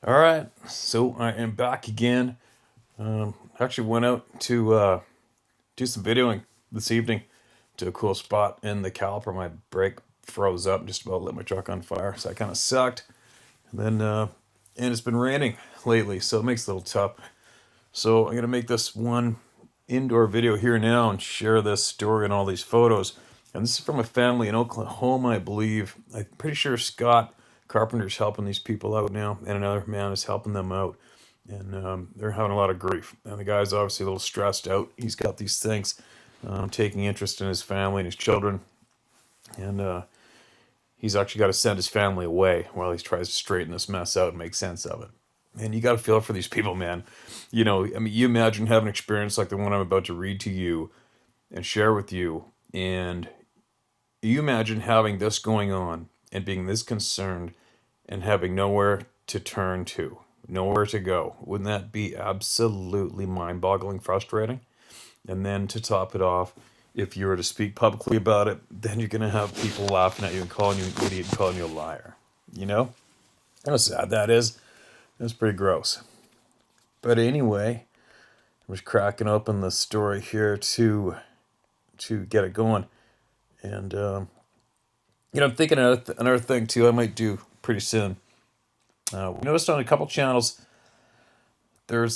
All right, so I am back again. Actually went out to do some videoing this evening to a cool spot in the caliper. My brake froze up, just about lit my truck on fire, so that kind of sucked. And then, and it's been raining lately, so it makes it a little tough. So I'm gonna make this one indoor video here now and share this story and all these photos. And this is from a family in Oklahoma, I believe. I'm pretty sure Scott Carpenter's helping these people out now, and another man is helping them out. And they're having a lot of grief. And the guy's obviously a little stressed out. He's got these things, taking interest in his family and his children. And he's actually got to send his family away while he tries to straighten this mess out and make sense of it. And you got to feel for these people, man. I mean, you imagine having an experience like the one I'm about to read to you and share with you, and you imagine having this going on and being this concerned and having nowhere to turn to, nowhere to go. Wouldn't that be absolutely mind-boggling frustrating? And then to top it off, if you were to speak publicly about it, then you're going to have people laughing at you and calling you an idiot and calling you a liar. You know? How sad that is. That's pretty gross. But anyway, I was cracking open the story here to get it going. And, I'm thinking another thing too I might do pretty soon. We noticed on a couple channels, we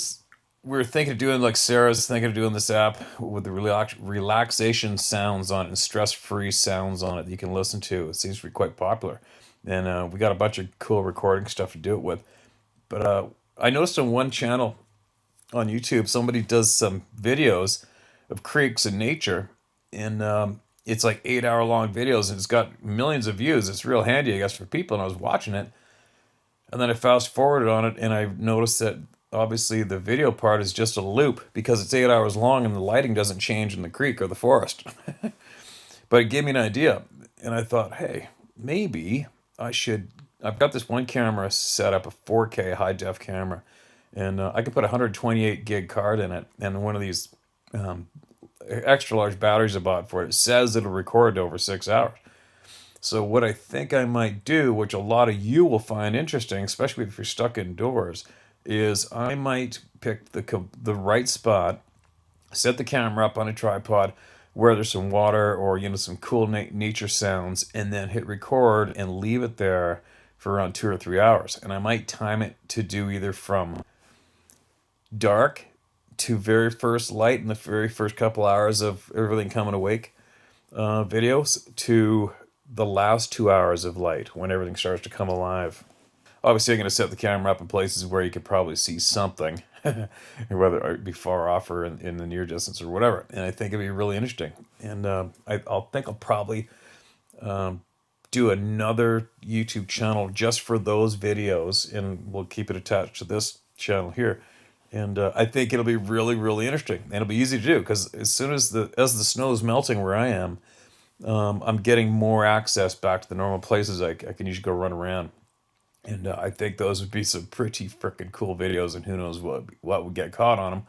were thinking of doing, like Sarah's thinking of doing this app with the relaxation sounds on it and stress-free sounds on it that you can listen to. It seems to be quite popular. And we got a bunch of cool recording stuff to do it with. But I noticed on one channel on YouTube, somebody does some videos of creeks and nature, and it's like 8 hour long videos, and it's got millions of views. It's real handy, I guess, for people. And I was watching it, and then I fast forwarded on it, and I noticed that obviously the video part is just a loop because it's 8 hours long, and the lighting doesn't change in the creek or the forest. But it gave me an idea, and I thought, hey, maybe I should. I've got this one camera set up, a 4K high def camera, and I can put a 128 gig card in it, and one of these extra large batteries I bought for it. It says it'll record over 6 hours. So what I think I might do, which a lot of you will find interesting, especially if you're stuck indoors, is I might pick the right spot, set the camera up on a tripod where there's some water or some cool nature sounds, and then hit record and leave it there for around 2 or 3 hours. And I might time it to do either from dark to very first light in the very first couple hours of everything coming awake videos to the last 2 hours of light when everything starts to come alive. Obviously, I'm going to set the camera up in places where you could probably see something, whether it be far off or in the near distance or whatever. And I think it'd be really interesting. And I'll probably do another YouTube channel just for those videos, and we'll keep it attached to this channel here. And I think it'll be really, really interesting, and it'll be easy to do because as soon as the snow is melting where I am, I'm getting more access back to the normal places I can usually go run around. And I think those would be some pretty freaking cool videos, and who knows what would get caught on them.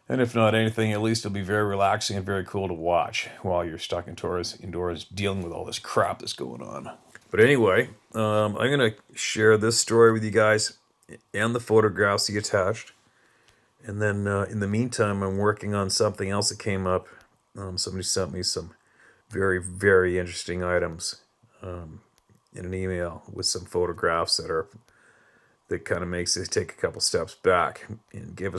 And if not anything, at least it'll be very relaxing and very cool to watch while you're stuck indoors dealing with all this crap that's going on. But anyway, I'm going to share this story with you guys and the photographs he attached. And then in the meantime, I'm working on something else that came up. Somebody sent me some very, very interesting items in an email with some photographs that kind of makes it take a couple steps back and give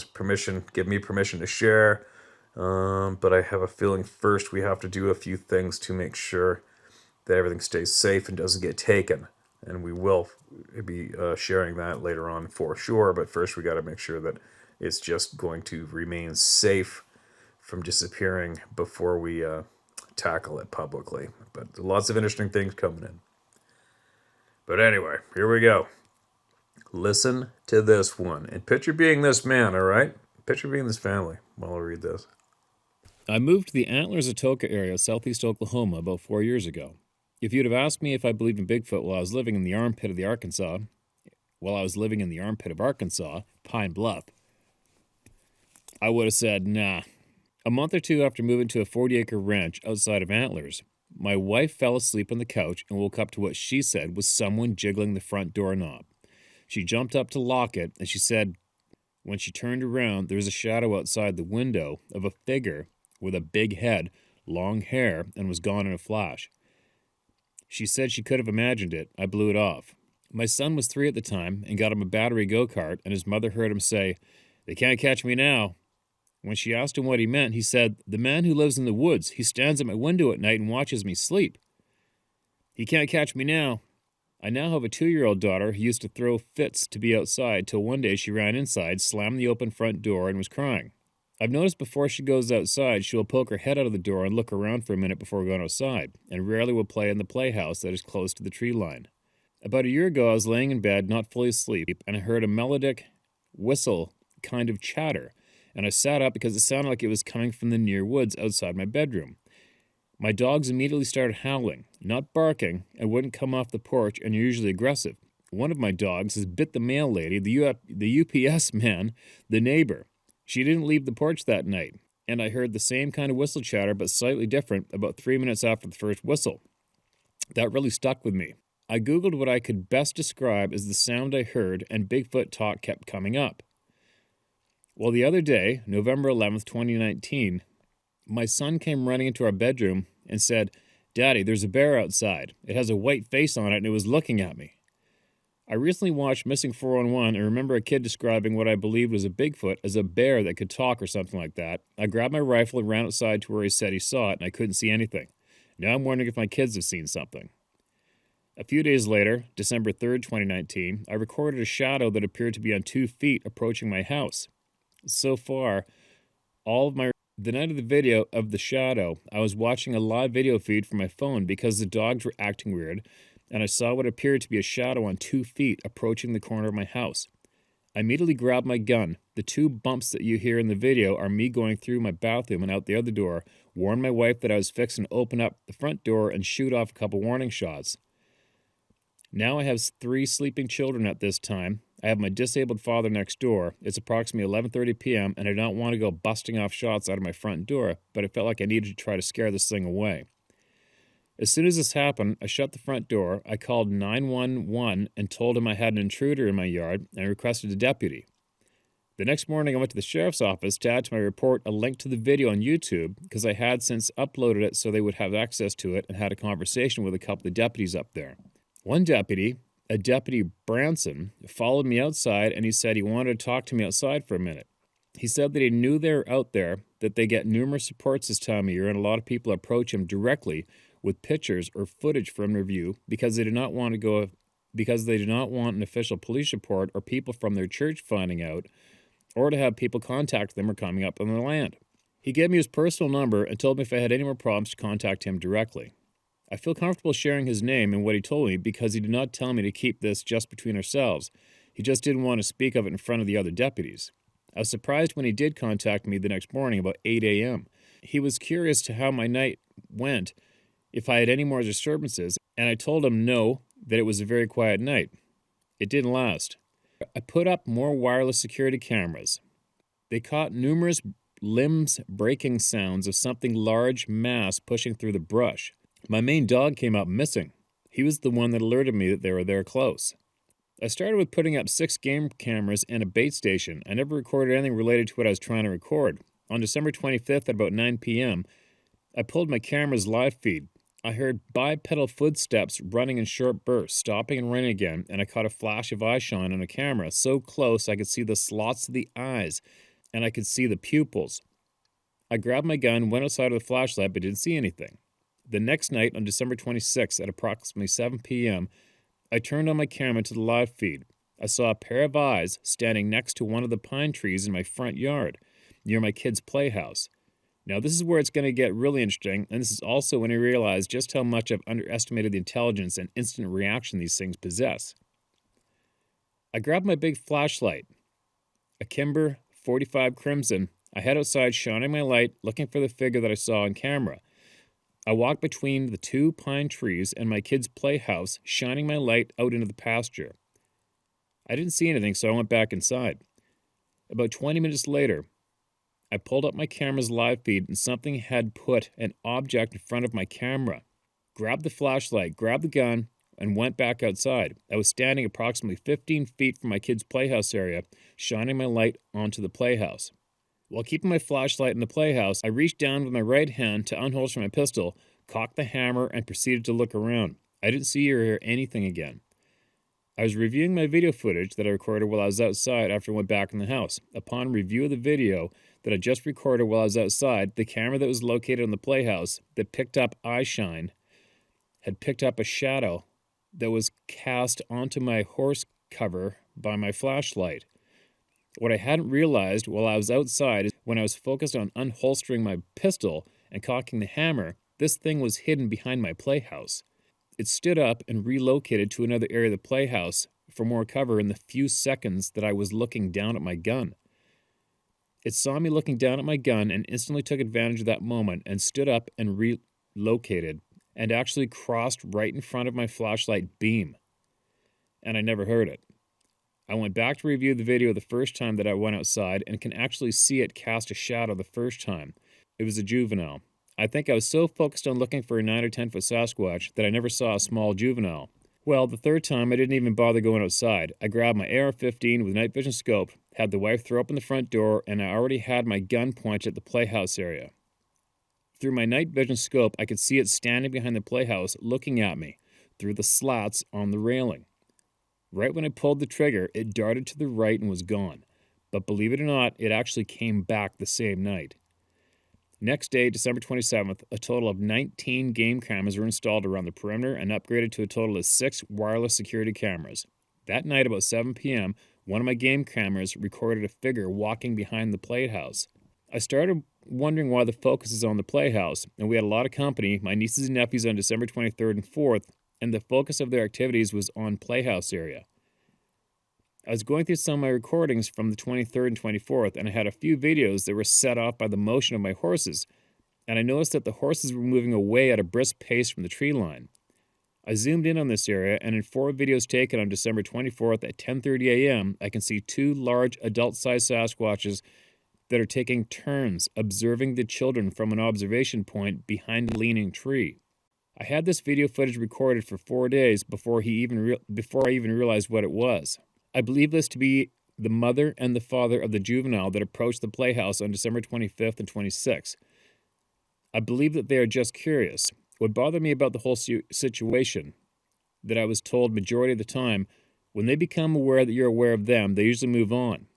me permission to share. But I have a feeling first we have to do a few things to make sure that everything stays safe and doesn't get taken. And we will be sharing that later on for sure. But first we got to make sure that it's just going to remain safe from disappearing before we tackle it publicly. But lots of interesting things coming in. But anyway, here we go. Listen to this one. And picture being this man, all right? Picture being this family while I read this. I moved to the Antlers Atoka area of southeast Oklahoma about 4 years ago. If you'd have asked me if I believed in Bigfoot while I was living in the armpit of Arkansas, Pine Bluff, I would have said, nah. A month or two after moving to a 40-acre ranch outside of Antlers, my wife fell asleep on the couch and woke up to what she said was someone jiggling the front doorknob. She jumped up to lock it, and she said when she turned around, there was a shadow outside the window of a figure with a big head, long hair, and was gone in a flash. She said she could have imagined it. I blew it off. My son was 3 at the time and got him a battery go-kart, and his mother heard him say, "They can't catch me now." When she asked him what he meant, he said, "The man who lives in the woods, he stands at my window at night and watches me sleep. He can't catch me now." I now have a 2-year-old daughter who used to throw fits to be outside till one day she ran inside, slammed the open front door, and was crying. I've noticed before she goes outside, she will poke her head out of the door and look around for a minute before going outside, and rarely will play in the playhouse that is close to the tree line. About a year ago, I was laying in bed, not fully asleep, and I heard a melodic whistle kind of chatter, and I sat up because it sounded like it was coming from the near woods outside my bedroom. My dogs immediately started howling, not barking, and wouldn't come off the porch and are usually aggressive. One of my dogs has bit the mail lady, the UPS man, the neighbor. She didn't leave the porch that night, and I heard the same kind of whistle chatter but slightly different about 3 minutes after the first whistle. That really stuck with me. I googled what I could best describe as the sound I heard, and Bigfoot talk kept coming up. Well, the other day, November 11th, 2019, my son came running into our bedroom and said, "Daddy, there's a bear outside. It has a white face on it and it was looking at me." I recently watched Missing 411 and remember a kid describing what I believed was a Bigfoot as a bear that could talk or something like that. I grabbed my rifle and ran outside to where he said he saw it, and I couldn't see anything. Now I'm wondering if my kids have seen something. A few days later, December 3rd, 2019, I recorded a shadow that appeared to be on 2 feet approaching my house. So far, the night of the video of the shadow, I was watching a live video feed from my phone because the dogs were acting weird, and I saw what appeared to be a shadow on 2 feet approaching the corner of my house. I immediately grabbed my gun. The 2 bumps that you hear in the video are me going through my bathroom and out the other door, warned my wife that I was fixing to open up the front door and shoot off a couple warning shots. Now I have 3 sleeping children at this time. I have my disabled father next door. It's approximately 11:30 p.m., and I don't want to go busting off shots out of my front door, but I felt like I needed to try to scare this thing away. As soon as this happened, I shut the front door, I called 911 and told him I had an intruder in my yard, and I requested a deputy. The next morning, I went to the sheriff's office to add to my report a link to the video on YouTube because I had since uploaded it so they would have access to it, and had a conversation with a couple of deputies up there. One deputy, a Deputy Branson, followed me outside, and he said he wanted to talk to me outside for a minute. He said that he knew they were out there, that they get numerous reports this time of year, and a lot of people approach him directly with pictures or footage from their view because they do not want an official police report or people from their church finding out, or to have people contact them or coming up on their land. He gave me his personal number and told me if I had any more problems to contact him directly. I feel comfortable sharing his name and what he told me because he did not tell me to keep this just between ourselves. He just didn't want to speak of it in front of the other deputies. I was surprised when he did contact me the next morning about 8 a.m. He was curious to how my night went, if I had any more disturbances, and I told him no, that it was a very quiet night. It didn't last. I put up more wireless security cameras. They caught numerous limbs breaking sounds of something large mass pushing through the brush. My main dog came up missing. He was the one that alerted me that they were there close. I started with putting up 6 game cameras and a bait station. I never recorded anything related to what I was trying to record. On December 25th at about 9 p.m., I pulled my camera's live feed. I heard bipedal footsteps running in short bursts, stopping and running again, and I caught a flash of eye shine on a camera so close I could see the slots of the eyes, and I could see the pupils. I grabbed my gun, went outside with a flashlight, but didn't see anything. The next night, on December 26th at approximately 7 p.m., I turned on my camera to the live feed. I saw a pair of eyes standing next to one of the pine trees in my front yard, near my kids' playhouse. Now, this is where it's going to get really interesting, and this is also when I realized just how much I've underestimated the intelligence and instant reaction these things possess. I grabbed my big flashlight, a Kimber 45 Crimson. I head outside, shining my light, looking for the figure that I saw on camera. I walked between the 2 pine trees and my kids' playhouse, shining my light out into the pasture. I didn't see anything, so I went back inside. About 20 minutes later, I pulled up my camera's live feed, and something had put an object in front of my camera. Grabbed the flashlight, grabbed the gun, and went back outside. I was standing approximately 15 feet from my kids' playhouse area, shining my light onto the playhouse. While keeping my flashlight in the playhouse, I reached down with my right hand to unholster my pistol, cocked the hammer, and proceeded to look around. I didn't see or hear anything again. I was reviewing my video footage that I recorded while I was outside after I went back in the house. Upon review of the video that I just recorded while I was outside, the camera that was located in the playhouse that picked up eye shine had picked up a shadow that was cast onto my horse cover by my flashlight. What I hadn't realized while I was outside is when I was focused on unholstering my pistol and cocking the hammer, this thing was hidden behind my playhouse. It stood up and relocated to another area of the playhouse for more cover in the few seconds that I was looking down at my gun. It saw me looking down at my gun and instantly took advantage of that moment and stood up and relocated and actually crossed right in front of my flashlight beam. And I never heard it. I went back to review the video the first time that I went outside and can actually see it cast a shadow the first time. It was a juvenile. I think I was so focused on looking for a 9 or 10 foot Sasquatch that I never saw a small juvenile. Well, the third time I didn't even bother going outside. I grabbed my AR-15 with night vision scope, had the wife throw open the front door, and I already had my gun pointed at the playhouse area. Through my night vision scope, I could see it standing behind the playhouse looking at me through the slats on the railing. Right when I pulled the trigger, it darted to the right and was gone. But believe it or not, it actually came back the same night. Next day, December 27th, a total of 19 game cameras were installed around the perimeter and upgraded to a total of 6 wireless security cameras. That night, about 7 p.m., one of my game cameras recorded a figure walking behind the playhouse. I started wondering why the focus is on the playhouse, and we had a lot of company, my nieces and nephews on December 23rd and 4th, and the focus of their activities was on playhouse area. I was going through some of my recordings from the 23rd and 24th, and I had a few videos that were set off by the motion of my horses, and I noticed that the horses were moving away at a brisk pace from the tree line. I zoomed in on this area, and in 4 videos taken on December 24th at 10:30 a.m., I can see 2 large adult-sized Sasquatches that are taking turns observing the children from an observation point behind a leaning tree. I had this video footage recorded for 4 days before I even realized what it was. I believe this to be the mother and the father of the juvenile that approached the playhouse on December 25th and 26th. I believe that they are just curious. What bothered me about the whole situation, that I was told majority of the time, when they become aware that you're aware of them, they usually move on.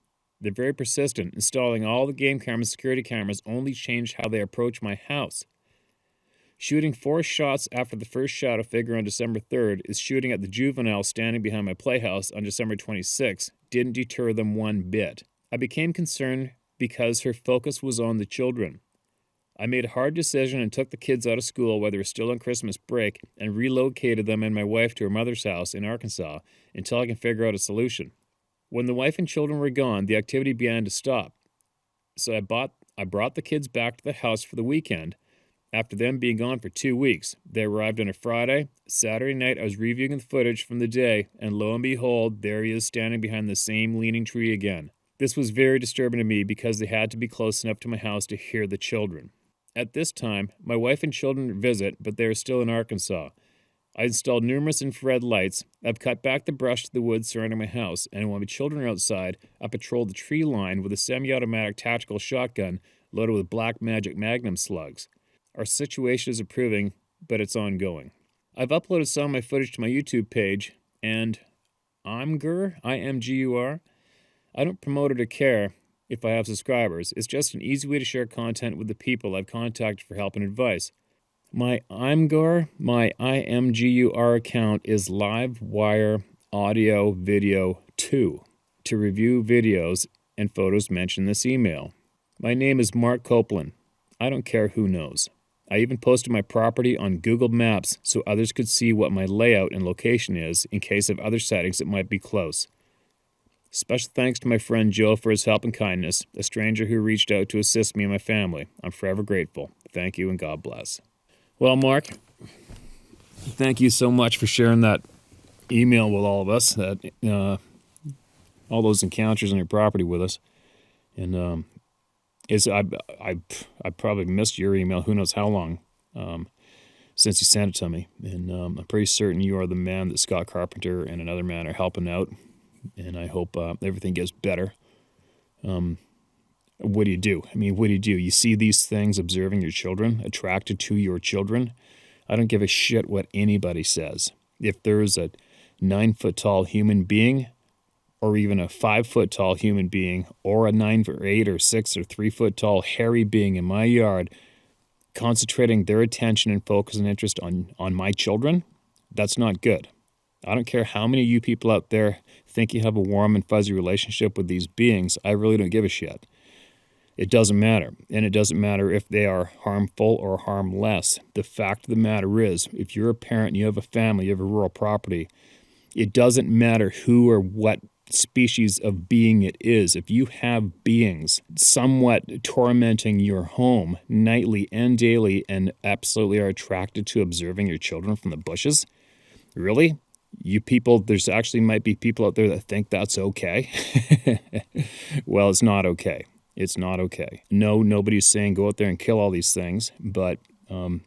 They're very persistent. Installing all the game cameras, security cameras, only changed how they approach my house. Shooting 4 shots after the first shadow figure on December 3rd is shooting at the juvenile standing behind my playhouse on December 26th didn't deter them one bit. I became concerned because her focus was on the children. I made a hard decision and took the kids out of school while they were still on Christmas break and relocated them and my wife to her mother's house in Arkansas until I can figure out a solution. When the wife and children were gone, the activity began to stop. So I brought the kids back to the house for the weekend. After them being gone for 2 weeks, they arrived on a Friday. Saturday night, I was reviewing the footage from the day, and lo and behold, there he is standing behind the same leaning tree again. This was very disturbing to me because they had to be close enough to my house to hear the children. At this time, my wife and children visit, but they are still in Arkansas. I installed numerous infrared lights. I've cut back the brush to the woods surrounding my house, and while my children are outside, I patrol the tree line with a semi-automatic tactical shotgun loaded with Black Magic Magnum slugs. Our situation is improving, but it's ongoing. I've uploaded some of my footage to my YouTube page, and Imgur, I-M-G-U-R. I don't promote it or care if I have subscribers. It's just an easy way to share content with the people I've contacted for help and advice. My Imgur, my I-M-G-U-R account is Livewire Audio Video 2 to review videos and photos mentioned in this email. My name is Mark Copeland. I don't care who knows. I even posted my property on Google Maps so others could see what my layout and location is in case of other settings that might be close. Special thanks to my friend Joe for his help and kindness, a stranger who reached out to assist me and my family. I'm forever grateful. Thank you and God bless. Well, Mark, thank you so much for sharing that email with all of us, all those encounters on your property with us. And I probably missed your email. Who knows how long? since you sent it to me. And I'm pretty certain you are the man that Scott Carpenter and another man are helping out. And I hope everything gets better. What do you do? I mean, what do you do? You see these things, observing your children, attracted to your children. I don't give a shit what anybody says. If there's a 9-foot tall human being, or even a 5-foot tall human being, or a 9 or 8 or 6 or 3-foot tall hairy being in my yard, concentrating their attention and focus and interest on my children, that's not good. I don't care how many of you people out there think you have a warm and fuzzy relationship with these beings. I really don't give a shit. It doesn't matter. And it doesn't matter if they are harmful or harmless. The fact of the matter is, if you're a parent and you have a family, you have a rural property, it doesn't matter who or what species of being it is. If you have beings somewhat tormenting your home nightly and daily and absolutely are attracted to observing your children from the bushes, really? You people, there's actually might be people out there that think that's okay. Well, it's not okay. It's not okay. No, nobody's saying go out there and kill all these things, but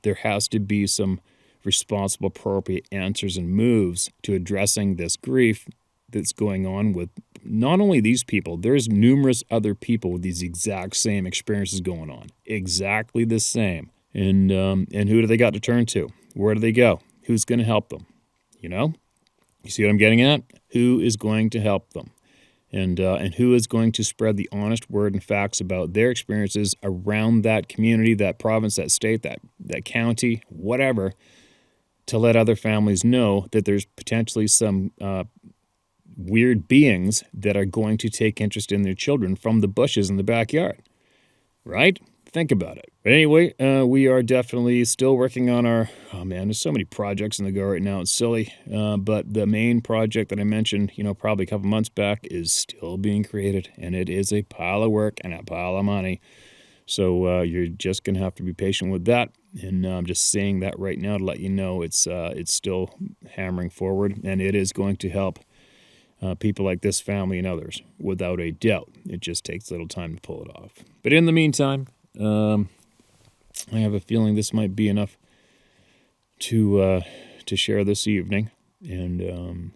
there has to be some responsible, appropriate answers and moves to addressing this grief that's going on with not only these people, there's numerous other people with these exact same experiences going on. Exactly the same. And who do they got to turn to? Where do they go? Who's going to help them? You know? You see what I'm getting at? Who is going to help them? And who is going to spread the honest word and facts about their experiences around that community, that province, that state, that county, whatever, to let other families know that there's potentially some weird beings that are going to take interest in their children from the bushes in the backyard, right? Think about it. But anyway, we are definitely still working on our, oh man, there's so many projects in the go right now, it's silly. But the main project that I mentioned, probably a couple months back is still being created, and it is a pile of work and a pile of money. So you're just going to have to be patient with that. And I'm just saying that right now to let you know it's still hammering forward, and it is going to help people like this family and others, without a doubt. It just takes a little time to pull it off. But in the meantime, I have a feeling this might be enough to share this evening, and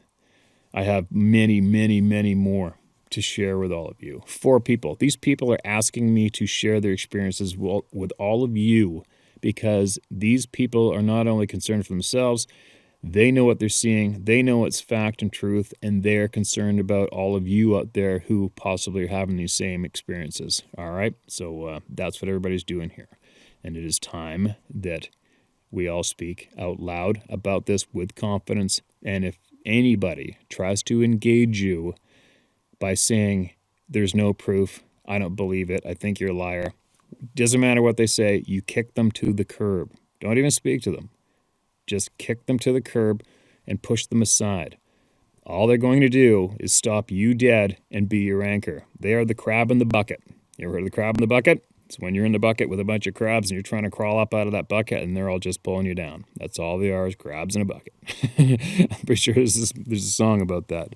I have many, many, many more to share with all of you. 4 people. These people are asking me to share their experiences with all of you, because these people are not only concerned for themselves, they know what they're seeing, they know it's fact and truth, and they're concerned about all of you out there who possibly are having these same experiences. All right? So that's what everybody's doing here. And it is time that we all speak out loud about this with confidence. And if anybody tries to engage you by saying there's no proof, I don't believe it, I think you're a liar, doesn't matter what they say, you kick them to the curb. Don't even speak to them. Just kick them to the curb and push them aside. All they're going to do is stop you dead and be your anchor. They are the crab in the bucket. You ever heard of the crab in the bucket? It's when you're in the bucket with a bunch of crabs and you're trying to crawl up out of that bucket and they're all just pulling you down. That's all they are, is crabs in a bucket. I'm pretty sure there's a song about that.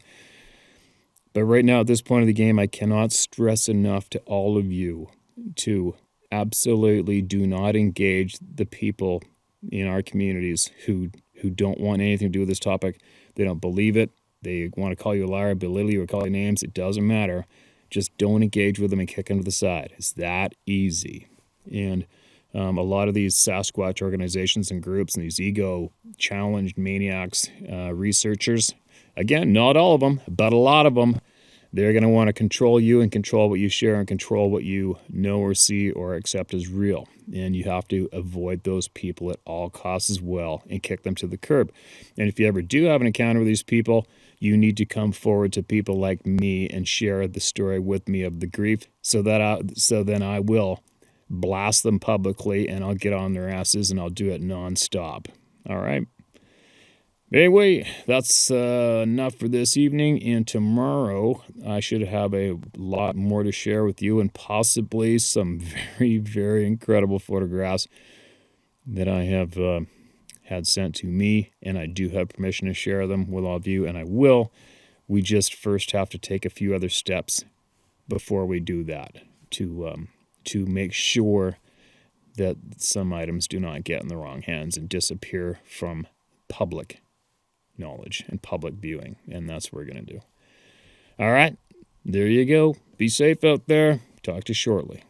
But right now, at this point of the game, I cannot stress enough to all of you to absolutely do not engage the people in our communities who don't want anything to do with this topic. They don't believe it. They want to call you a liar, belittle you, or call you names. It doesn't matter. Just don't engage with them and kick them to the side. It's that easy. And a lot of these Sasquatch organizations and groups and these ego-challenged maniacs, researchers, again, not all of them, but a lot of them, they're going to want to control you and control what you share and control what you know or see or accept as real. And you have to avoid those people at all costs as well and kick them to the curb. And if you ever do have an encounter with these people, you need to come forward to people like me and share the story with me of the grief, so then I will blast them publicly and I'll get on their asses and I'll do it nonstop. All right? Anyway, that's enough for this evening, and tomorrow I should have a lot more to share with you and possibly some very, very incredible photographs that I have had sent to me, and I do have permission to share them with all of you, and I will. We just first have to take a few other steps before we do that to make sure that some items do not get in the wrong hands and disappear from public knowledge and public viewing. And that's what we're going to do. All right, there you go. Be safe out there. Talk to you shortly.